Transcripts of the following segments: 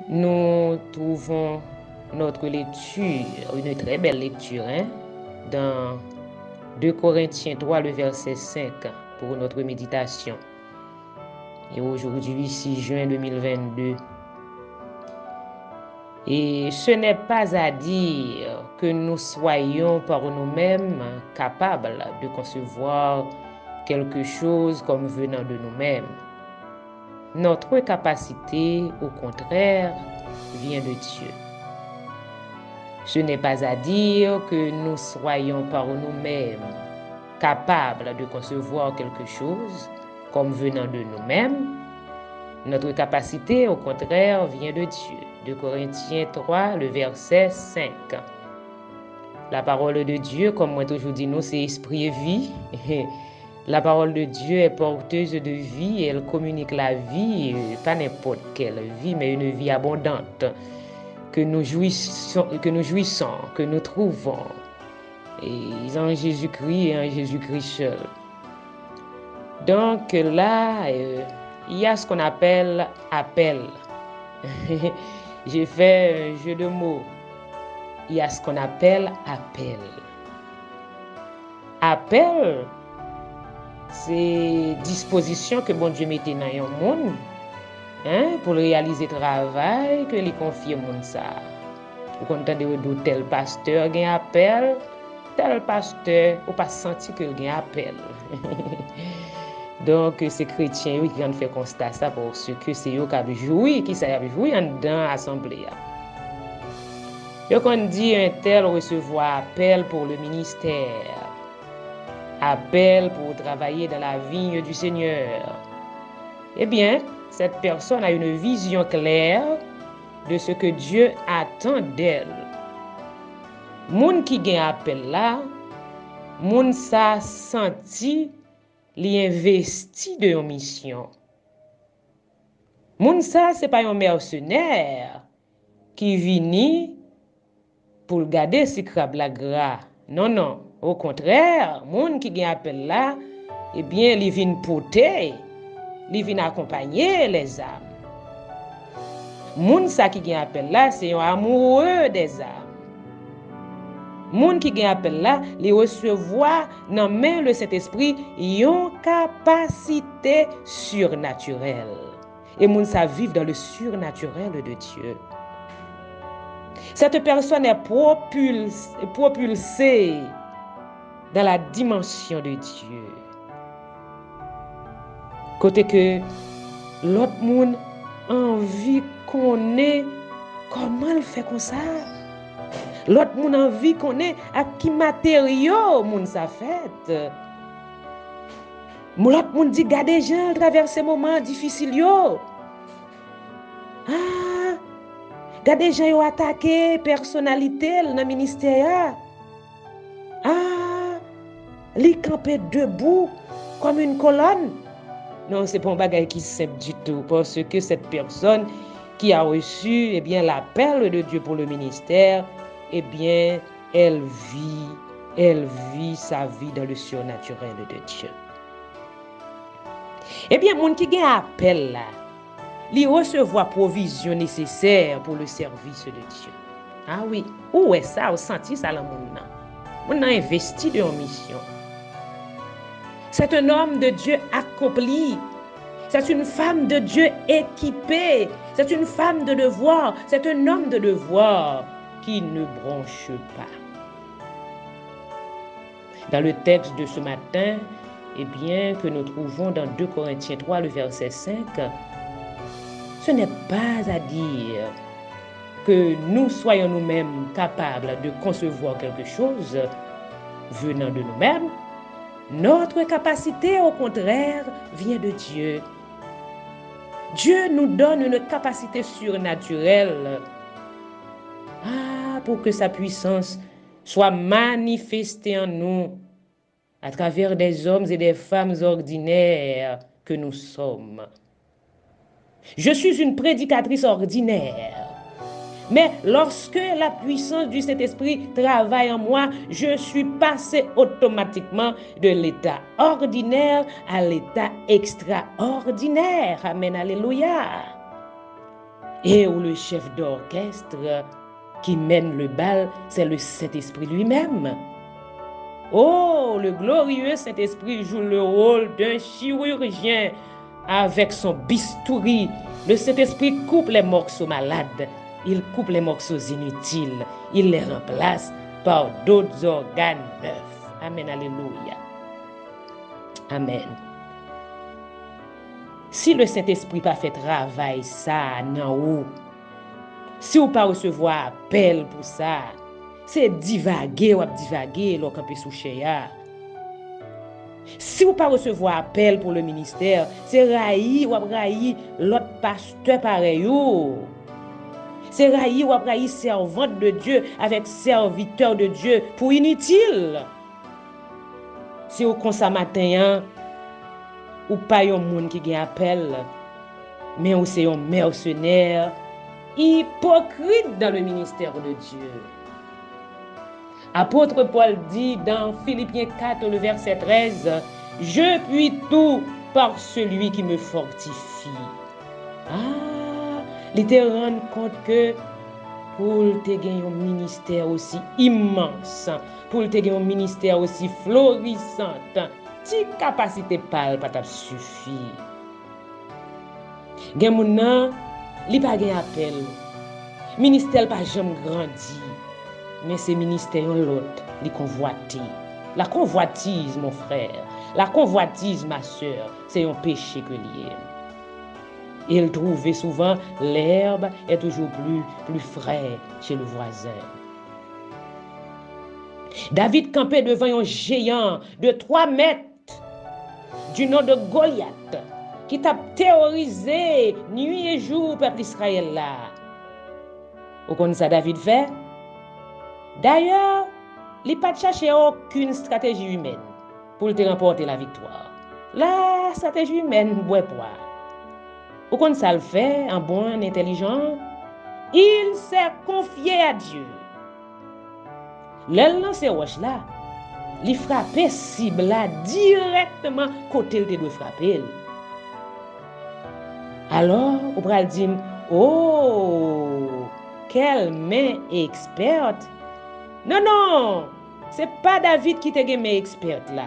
Nous trouvons notre lecture, une très belle lecture, dans 2 Corinthiens 3, le verset 5, pour notre méditation. Et aujourd'hui, 6 juin 2022. Et ce n'est pas à dire que nous soyons par nous-mêmes capables de concevoir quelque chose comme venant de nous-mêmes. Notre capacité, au contraire, vient de Dieu. Ce n'est pas à dire que nous soyons par nous-mêmes capables de concevoir quelque chose comme venant de nous-mêmes. Notre capacité, au contraire, vient de Dieu. 2 Corinthiens 3, le verset 5. La parole de Dieu, comme moi toujours dit, nous, c'est esprit et vie. La parole de Dieu est porteuse de vie et elle communique la vie, pas n'importe quelle vie, mais une vie abondante que nous jouissons, que nous trouvons et en Jésus-Christ et en Jésus-Christ seul. Donc là, il y a ce qu'on appelle appel. J'ai fait un jeu de mots. Il y a ce qu'on appelle appel. Appel, c'est disposition que bon Dieu mettait dans un monde pour réaliser le travail que lui confie au monde ça. Vous entendez de tel pasteur gagne appel, tel pasteur ou pas senti que gagne appel. Donc c'est chrétien oui qui en fait constat ça parce que c'est eux qui joué qui ça joué en dans assemblée. Donc on dit un tel recevoir appel pour le ministère. Appel pour travailler dans la vigne du Seigneur. Eh bien, cette personne a une vision claire de ce que Dieu attend d'elle. Moun qui gagne appel là, moun sa senti li investi de une mission. Moun sa c'est pas un mercenaire qui vini pour garder si crabe la gras. Non. Au contraire, moun qui gagne appel là, eh bien, li vin porter, li vin accompagner les âmes. Moun sa qui gagne appel là, c'est un amoureux des âmes. Moun qui gagne appel là, li recevoir dans main le Saint-Esprit une capacité surnaturelle. Et moun sa vivre dans le surnaturel de Dieu. Cette personne est propulsée dans la dimension de Dieu. Côté que l'autre monde envie qu'on ait comment le fait comme ça. L'autre monde envie qu'on ait à qui matériaux monde ça fait. L'autre monde dit garder gens traverser ces moments difficiles yo. Gardez gens ont attaqué personnalité dans le ministère. Li camper debout comme une colonne. Non, c'est pas un bagage qui simple du tout parce que cette personne qui a reçu l'appel de Dieu pour le ministère, elle vit sa vie dans le surnaturel de Dieu. Moun qui gagne appel là, li recevoir provision nécessaire pour le service de Dieu. Ah oui, où est ça? Ou senti ça dans moun nan? Moun nan investi de en mission. C'est un homme de Dieu accompli. C'est une femme de Dieu équipée. C'est une femme de devoir. C'est un homme de devoir qui ne bronche pas. Dans le texte de ce matin, que nous trouvons dans 2 Corinthiens 3, le verset 5, ce n'est pas à dire que nous soyons nous-mêmes capables de concevoir quelque chose venant de nous-mêmes. Notre capacité, au contraire, vient de Dieu. Dieu nous donne une capacité surnaturelle pour que sa puissance soit manifestée en nous à travers des hommes et des femmes ordinaires que nous sommes. Je suis une prédicatrice ordinaire. Mais lorsque la puissance du Saint-Esprit travaille en moi, je suis passé automatiquement de l'état ordinaire à l'état extraordinaire. Amen, alléluia. et où le chef d'orchestre qui mène le bal, c'est le Saint-Esprit lui-même. Oh, le glorieux Saint-Esprit joue le rôle d'un chirurgien avec son bistouri. Le Saint-Esprit coupe les morceaux malades, il coupe les morceaux inutiles, il les remplace par d'autres organes neufs. Amen, alléluia. Amen. Si le Saint-Esprit pas fait travail ça nan ou, si ou pas recevoir appel pour ça, c'est divaguer ou divaguer l'on campé sous chéa. Si ou pas recevoir appel pour le ministère, c'est raï ou raï l'autre pasteur pareil ou. C'est raï ou raï servante de Dieu avec serviteur de Dieu pour inutile. Si ou kon sa matin, ou pas yon moun qui gen appel, mais ou c'est un mercenaire, hypocrite dans le ministère de Dieu. Apôtre Paul dit dans Philippiens 4, le verset 13, « Je puis tout par celui qui me fortifie. » Ah, il te rend compte que pour te gagner un ministère aussi immense, pour te gagner un ministère aussi florissant, ti capacité pas t'a suffi. Gen moun nan, li pa gen appel. Ministère pas jamais grandi. Mais c'est ministère l'autre, li convoité. La convoitise, mon frère, la convoitise, ma soeur, c'est un péché que lié. Il trouvait souvent l'herbe est toujours plus frais chez le voisin. David campait devant un géant de 3 mètres du nom de Goliath qui t'a terrorisé nuit et jour peuple Israël là. Vous connaissez ça David fait? D'ailleurs, il n'a pas cherché aucune stratégie humaine pour te remporter la victoire. La stratégie humaine, ouais, quoi. Ou quand ça le fait, en bon intelligent, il s'est confié à Dieu. L'elle lance roche là, il frappait cible là directement côté il doit frapper. Alors, on va dire, oh, quelle main experte. Non, c'est pas David qui te gagne main experte là.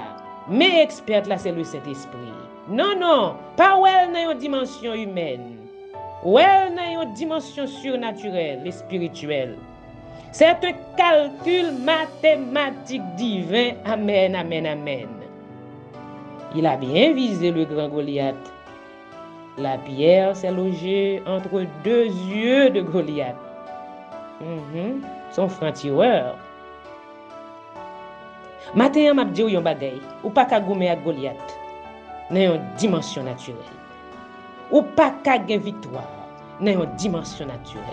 Main experte là, c'est le Saint-Esprit. Non, pas elle dans une dimension humaine. Elle dans une dimension surnaturelle et spirituelle. C'est un calcul mathématique divin. Amen, amen, amen. Il a bien visé le grand Goliath. La pierre s'est logée entre 2 yeux de Goliath. Son franc-tireur. Matin, m'a dit yon bagay, ou pas ka goumer ak Goliath dans une dimension naturelle. Ou pas ka gen victoire dans une dimension naturelle.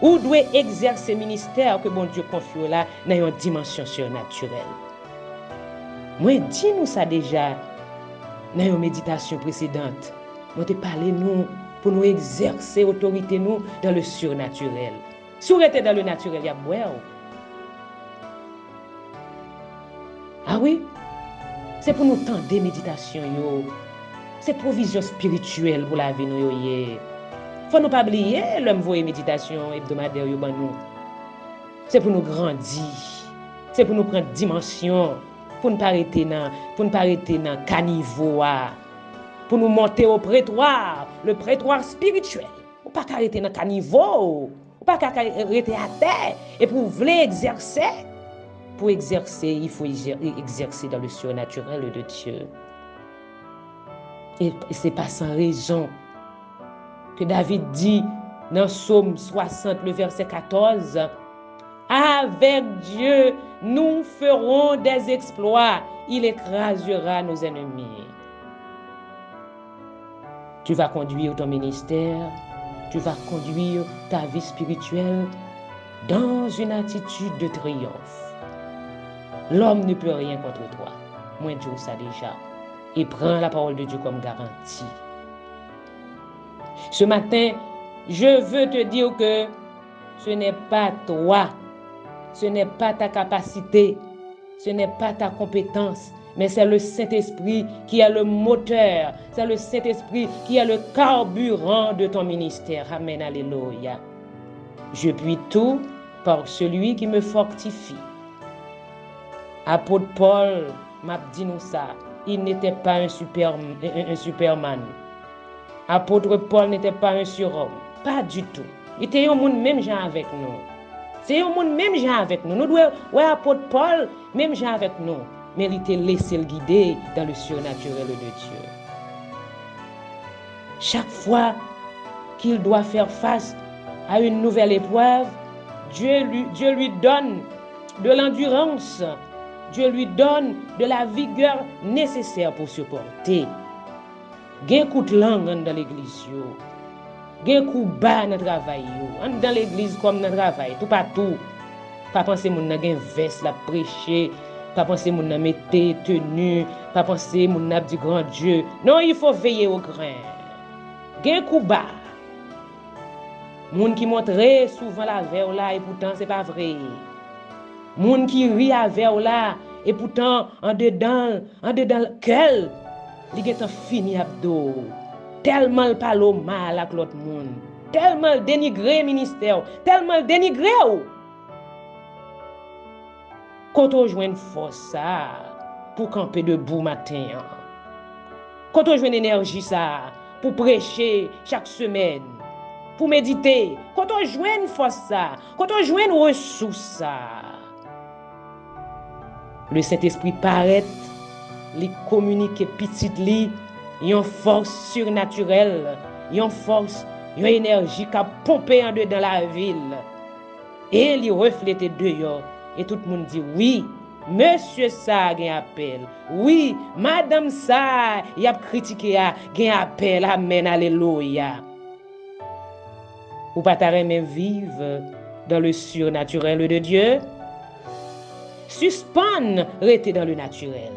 Ou doit exercer ministère que bon Dieu confie là dans une dimension surnaturelle. Moi dis nous ça déjà dans une méditation précédente. Moi te parler nous pour nous exercer autorité nous dans le surnaturel. Si on était dans le naturel, il y a boire. Ah oui, c'est pour nous tendre des méditations yo. C'est provision spirituelle pour la vie nous yo. Faut nous pas oublier l'homme voyer méditation hebdomadaire yo ban nous. C'est pour nous grandir. C'est pour nous prendre dimension, pour nous pas arrêter dans caniveau, pour nous monter au prétoire, le prétoire spirituel. Ou pas arrêter dans caniveau, ou pas arrêter à terre et pour vouloir exercer. Pour exercer, il faut exercer dans le surnaturel de Dieu. Et c'est pas sans raison que David dit dans Psaume 60, le verset 14, « Avec Dieu, nous ferons des exploits. Il écrasera nos ennemis. » Tu vas conduire ton ministère, tu vas conduire ta vie spirituelle dans une attitude de triomphe. L'homme ne peut rien contre toi. Moi, Dieu ça déjà. Et prends la parole de Dieu comme garantie. Ce matin, je veux te dire que ce n'est pas toi, ce n'est pas ta capacité, ce n'est pas ta compétence, mais c'est le Saint-Esprit qui est le moteur, c'est le Saint-Esprit qui est le carburant de ton ministère. Amen, alléluia. Je puis tout par celui qui me fortifie. Apôtre Paul m'a dit nous ça, il n'était pas un superman. Apôtre Paul n'était pas un surhomme, pas du tout. Il était un monde même gens avec nous. C'est un monde même gens avec nous. Nous devons, ouais, apôtre Paul, même gens avec nous. Mais il était laissé le guider dans le surnaturel de Dieu. Chaque fois qu'il doit faire face à une nouvelle épreuve, Dieu lui donne de l'endurance. Dieu lui donne de la vigueur nécessaire pour supporter. Gen coup de langue dans l'église, gen coup bas dans le travail, dans l'église comme dans le travail, tout partout. Pas penser moun nan gen veste la prêcher, pas penser moun nan mette tenue, pas penser moun nan du grand Dieu. Non, il faut veiller au grain. Gen coup bas. Moun qui montre souvent la verre là et pourtant c'est pas vrai. Moun qui rit avec là et pourtant en dedans le cœur, il est fini abdo. Tellement le parle mal avec l'autre monde. Tellement le dénigré ministère, tellement le dénigré. Quand on joue une force ça pour camper debout matin. Quand on joue une énergie ça pour prêcher chaque semaine, pour méditer. Quand on joue une force ça, quand on joue une ressource ça. Le Saint-Esprit paraît, il communique petit li, une force surnaturelle, une force, une énergie qui a pompé en dedans la ville. Et il reflète dehors. Et tout le monde dit oui, monsieur ça a un appel. Oui, madame ça, il a critiqué a un appel. Amen, alléluia. Ou pas même vivre dans le surnaturel de Dieu? Suspend, rester dans le naturel.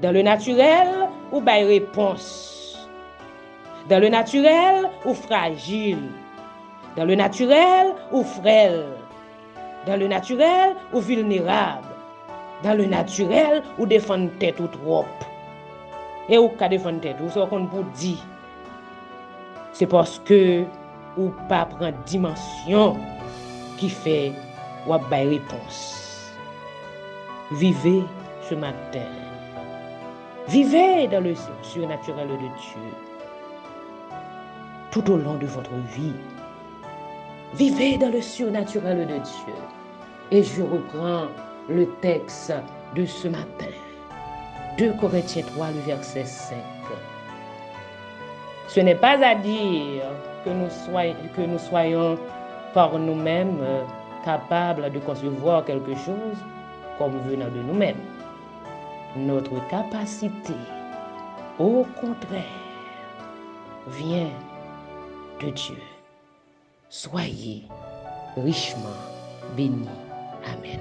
Dans le naturel, ou bail réponse. Dans le naturel, ou fragile. Dans le naturel, ou frêle. Dans le naturel, ou vulnérable. Dans le naturel, ou défendre tête ou trop. Et ou ka défendre tête, ou ça qu'on pour dire. C'est parce que ou pas prendre dimension qui fait ou bail réponse. Vivez ce matin. Vivez dans le surnaturel de Dieu. Tout au long de votre vie. Vivez dans le surnaturel de Dieu. Et je reprends le texte de ce matin. 2 Corinthiens 3, le verset 5. Ce n'est pas à dire que nous soyons par nous-mêmes capables de concevoir quelque chose comme venant de nous-mêmes. Notre capacité, au contraire, vient de Dieu. Soyez richement bénis. Amen.